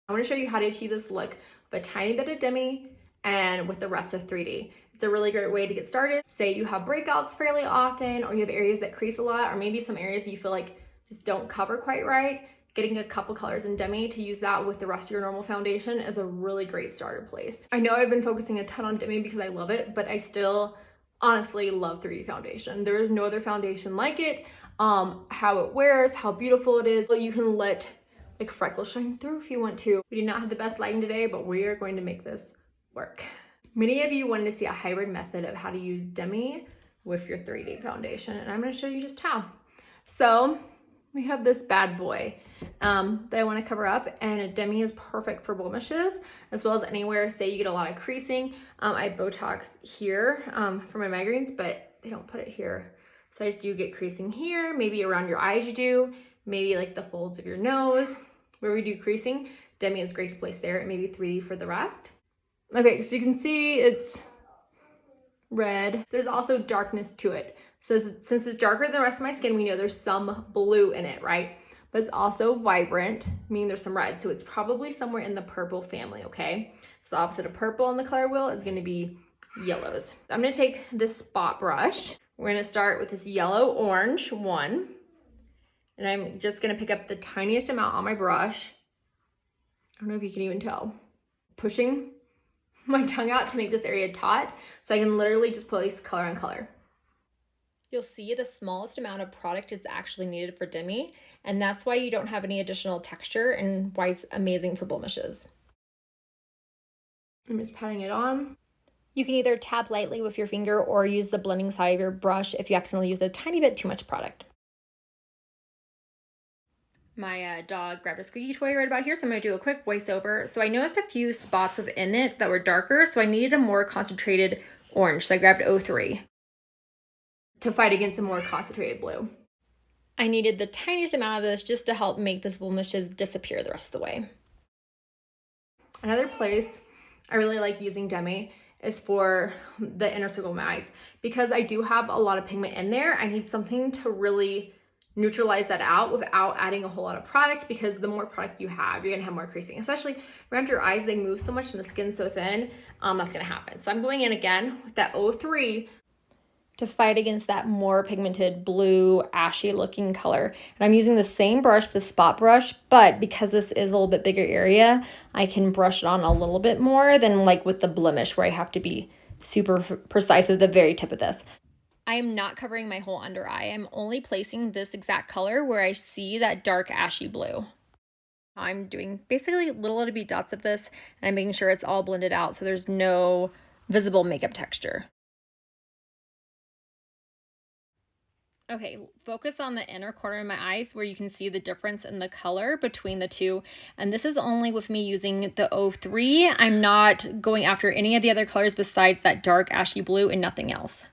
I want to show you how to achieve this look with a tiny bit of Demi and with the rest of 3D. It's a really great way to get started. Say you have breakouts fairly often, or you have areas that crease a lot, or maybe some areas you feel like just don't cover quite right. Getting a couple colors in Demi to use that with the rest of your normal foundation is a really great starter place. I know I've been focusing a ton on Demi because I love it, but I still honestly love 3D foundation. There is no other foundation like it. How it wears, how beautiful it is. You can let like freckles shine through if you want to. We do not have the best lighting today, but we are going to make this work. Many of you wanted to see a hybrid method of how to use Demi with your 3D foundation, and I'm going to show you just how. So we have this bad boy that I want to cover up, and Demi is perfect for blemishes as well as anywhere, say you get a lot of creasing. I have Botox here for my migraines, but they don't put it here. So I just do get creasing here, maybe around your eyes you do, maybe like the folds of your nose where we do creasing. Demi is great to place there, and maybe 3D for the rest. Okay, so you can see it's red. There's also darkness to it. So since it's darker than the rest of my skin, we know there's some blue in it, right? But it's also vibrant, meaning there's some red. So it's probably somewhere in the purple family, okay? So the opposite of purple on the color wheel is gonna be yellows. I'm gonna take this spot brush. We're gonna start with this yellow orange one. And I'm just gonna pick up the tiniest amount on my brush. I don't know if you can even tell. Pushing my tongue out to make this area taut, so I can literally just place color on color. You'll see the smallest amount of product is actually needed for Demi, and that's why you don't have any additional texture and why it's amazing for blemishes. I'm just patting it on. You can either tap lightly with your finger or use the blending side of your brush if you accidentally use a tiny bit too much product. My dog grabbed a squeaky toy right about here, so I'm going to do a quick voiceover. So I noticed a few spots within it that were darker, so I needed a more concentrated orange, so I grabbed 03 to fight against a more concentrated blue. I needed the tiniest amount of this just to help make those blemishes disappear the rest of the way. Another place I really like using Demi is for the inner circle of my eyes. Because I do have a lot of pigment in there, I need something to really neutralize that out without adding a whole lot of product, because the more product you have, you're gonna have more creasing, especially around your eyes. They move so much and the skin's so thin, that's gonna happen. So I'm going in again with that 03 to fight against that more pigmented blue ashy looking color. And I'm using the same brush, the spot brush, but because this is a little bit bigger area, I can brush it on a little bit more than like with the blemish where I have to be super precise with the very tip of this. I am not covering my whole under eye. I'm only placing this exact color where I see that dark ashy blue. I'm doing basically little itty dots of this, and I'm making sure it's all blended out so there's no visible makeup texture. Okay, focus on the inner corner of my eyes where you can see the difference in the color between the two. And this is only with me using the 03. I'm not going after any of the other colors besides that dark ashy blue and nothing else.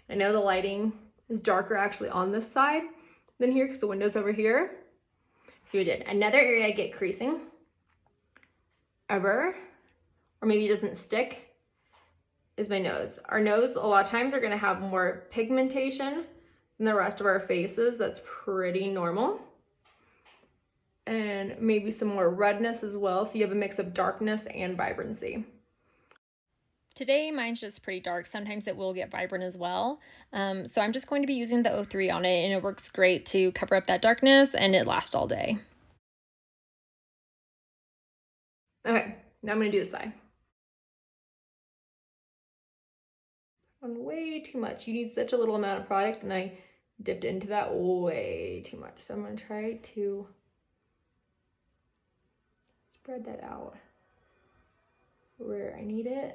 I know the lighting is darker actually on this side than here because the window's over here. So we did. Another area I get creasing ever, or maybe it doesn't stick, is my nose. Our nose a lot of times are gonna have more pigmentation than the rest of our faces. That's pretty normal. And maybe some more redness as well. So you have a mix of darkness and vibrancy. Today, mine's just pretty dark. Sometimes it will get vibrant as well. So I'm just going to be using the 03 on it, and it works great to cover up that darkness, and it lasts all day. Okay, now I'm gonna do this side. On way too much. You need such a little amount of product, and I dipped into that way too much. So I'm gonna try to spread that out where I need it.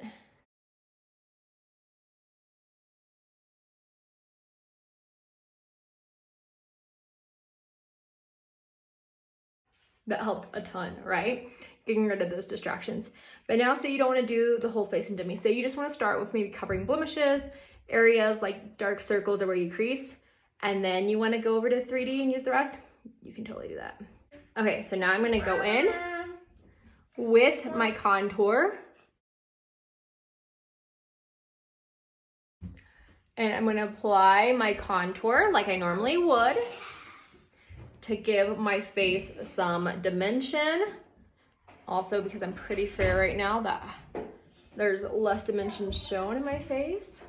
That helped a ton, right? Getting rid of those distractions. But now say you don't want to do the whole face in Demi. Say you just want to start with maybe covering blemishes, areas like dark circles or where you crease, and then you want to go over to 3D and use the rest. You can totally do that. Okay, so now I'm going to go in with my contour. And I'm going to apply my contour like I normally would to give my face some dimension Also because I'm pretty fair right now, that there's less dimension shown in my face.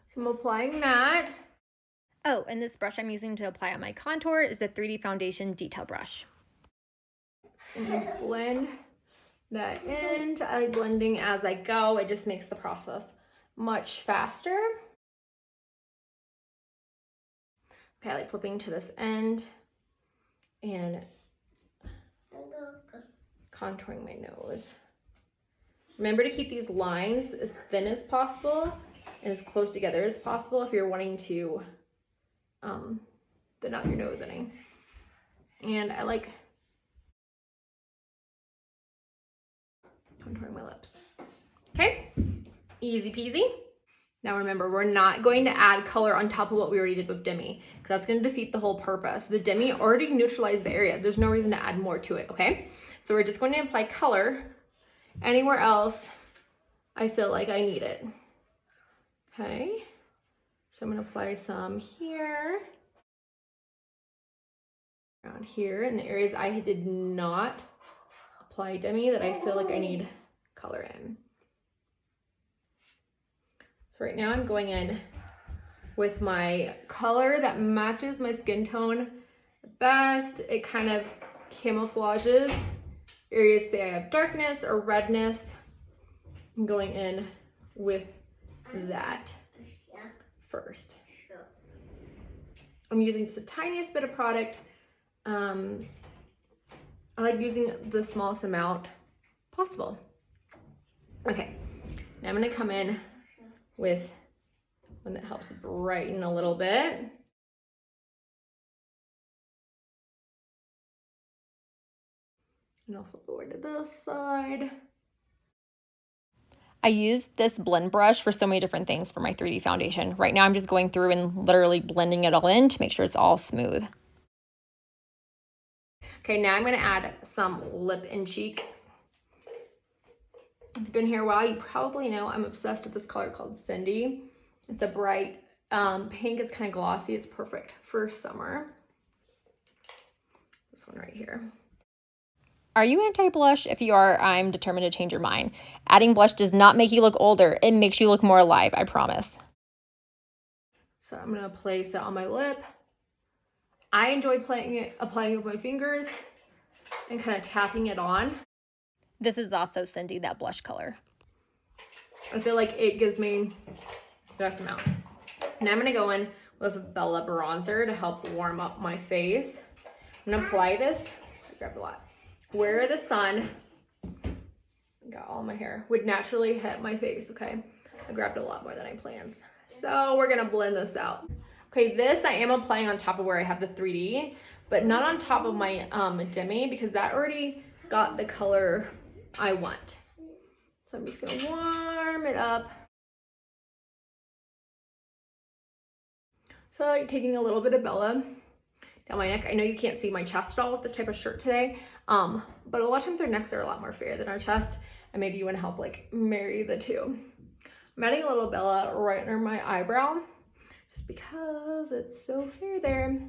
So I'm applying that. Oh, and this brush I'm using to apply on my contour is a 3D Foundation Detail Brush. And blend that in. I like blending as I go. It just makes the process much faster. Okay, I like flipping to this end and contouring my nose. Remember to keep these lines as thin as possible and as close together as possible if you're wanting to thin out your nose any. And I like contouring my lips. Okay, easy peasy. Now remember, we're not going to add color on top of what we already did with Demi, because that's going to defeat the whole purpose. The Demi already neutralized the area. There's no reason to add more to it, okay? So we're just going to apply color anywhere else I feel like I need it. Okay, so I'm going to apply some here, around here, in the areas I did not apply Demi that I feel like I need color in. So right now I'm going in with my color that matches my skin tone best. It kind of camouflages areas, say I have darkness or redness. I'm going in with that first. I'm using just the tiniest bit of product. I like using the smallest amount possible. Okay, now I'm gonna come in with one that helps brighten a little bit. And I'll flip over to this side. I use this blend brush for so many different things for my 3D foundation. Right now I'm just going through and literally blending it all in to make sure it's all smooth. Okay, now I'm gonna add some lip and cheek. If you've been here a while, you probably know I'm obsessed with this color called Cindy. It's a bright pink, it's kind of glossy. It's perfect for summer. This one right here. Are you anti-blush? If you are, I'm determined to change your mind. Adding blush does not make you look older. It makes you look more alive, I promise. So I'm gonna place it on my lip. I enjoy applying it with my fingers and kind of tapping it on. This is also Cindy, that blush color. I feel like it gives me the best amount. Now I'm gonna go in with Bella bronzer to help warm up my face. I'm gonna apply this, I grabbed a lot, where the sun, got all my hair, would naturally hit my face, okay? I grabbed a lot more than I planned. So we're gonna blend this out. Okay, this I am applying on top of where I have the 3D, but not on top of my Demi, because that already got the color I want. So I'm just gonna warm it up. So like taking a little bit of Bella down my neck. I know you can't see my chest at all with this type of shirt today, but a lot of times our necks are a lot more fair than our chest, and maybe you want to help like marry the two. I'm adding a little Bella right under my eyebrow, just because it's so fair there.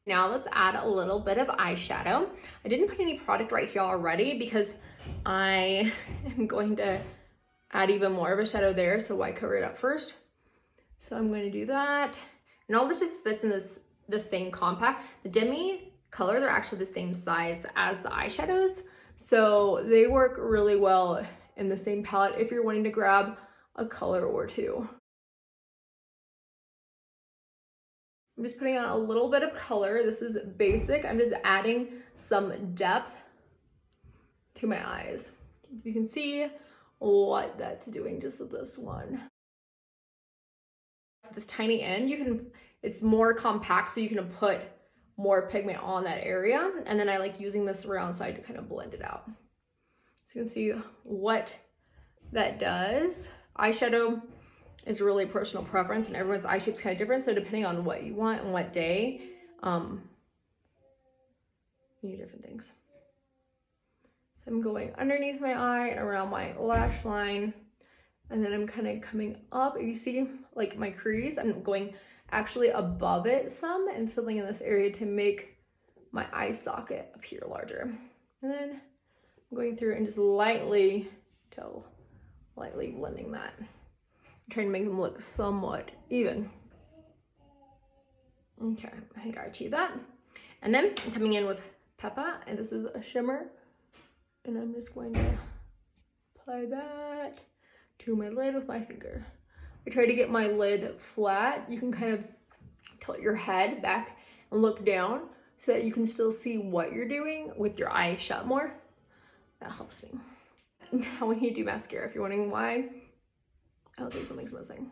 Now let's add a little bit of eyeshadow. I didn't put any product right here already because I am going to add even more of a shadow there, so why cover it up first? So I'm going to do that. And all this just fits in the same compact. The Demi colors are actually the same size as the eyeshadows, so they work really well in the same palette if you're wanting to grab a color or two. I'm just putting on a little bit of color. This is basic. I'm just adding some depth to my eyes. You can see what that's doing just with this one. So this tiny end, it's more compact, so you can put more pigment on that area. And then I like using this round side to kind of blend it out. So you can see what that does. Eyeshadow is really personal preference, and everyone's eye shape's kind of different. So depending on what you want and what day, you need different things. So I'm going underneath my eye and around my lash line. And then I'm kind of coming up. If you see like my crease, I'm going actually above it some and filling in this area to make my eye socket appear larger. And then I'm going through and just lightly blending that. I'm trying to make them look somewhat even. Okay, I think I achieved that. And then I'm coming in with Peppa, and this is a shimmer. And I'm just going to apply that to my lid with my finger. I try to get my lid flat. You can kind of tilt your head back and look down so that you can still see what you're doing with your eyes shut more. That helps me. Now when you do mascara, if you're wondering why, oh, there's something's missing.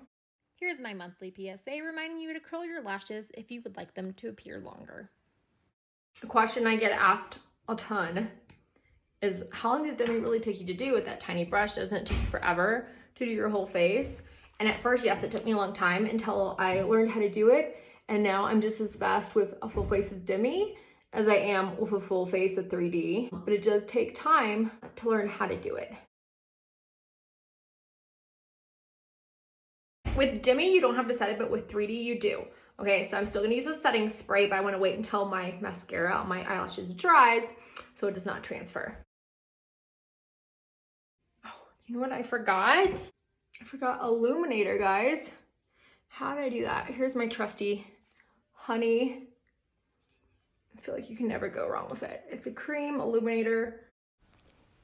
Here's my monthly PSA reminding you to curl your lashes if you would like them to appear longer. The question I get asked a ton is, how long does Demi really take you to do with that tiny brush? Doesn't it take you forever to do your whole face? And at first, yes, it took me a long time until I learned how to do it. And now I'm just as fast with a full face as Demi as I am with a full face of 3D. But it does take time to learn how to do it. With Demi, you don't have to set it, but with 3D, you do. Okay, so I'm still gonna use a setting spray, but I wanna wait until my mascara on my eyelashes dries so it does not transfer. Oh, you know what I forgot? I forgot illuminator, guys. How did I do that? Here's my trusty honey. I feel like you can never go wrong with it. It's a cream illuminator.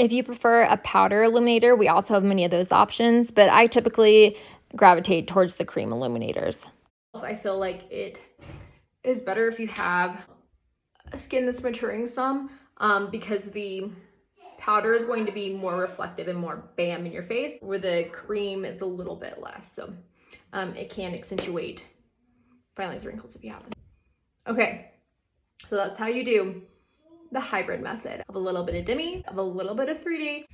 If you prefer a powder illuminator, we also have many of those options, but I typically gravitate towards the cream illuminators. I feel like it is better if you have a skin that's maturing some, because the powder is going to be more reflective and more bam in your face, where the cream is a little bit less. So it can accentuate fine lines, wrinkles if you have them. Okay, so that's how you do the hybrid method of a little bit of Demi, of a little bit of 3D.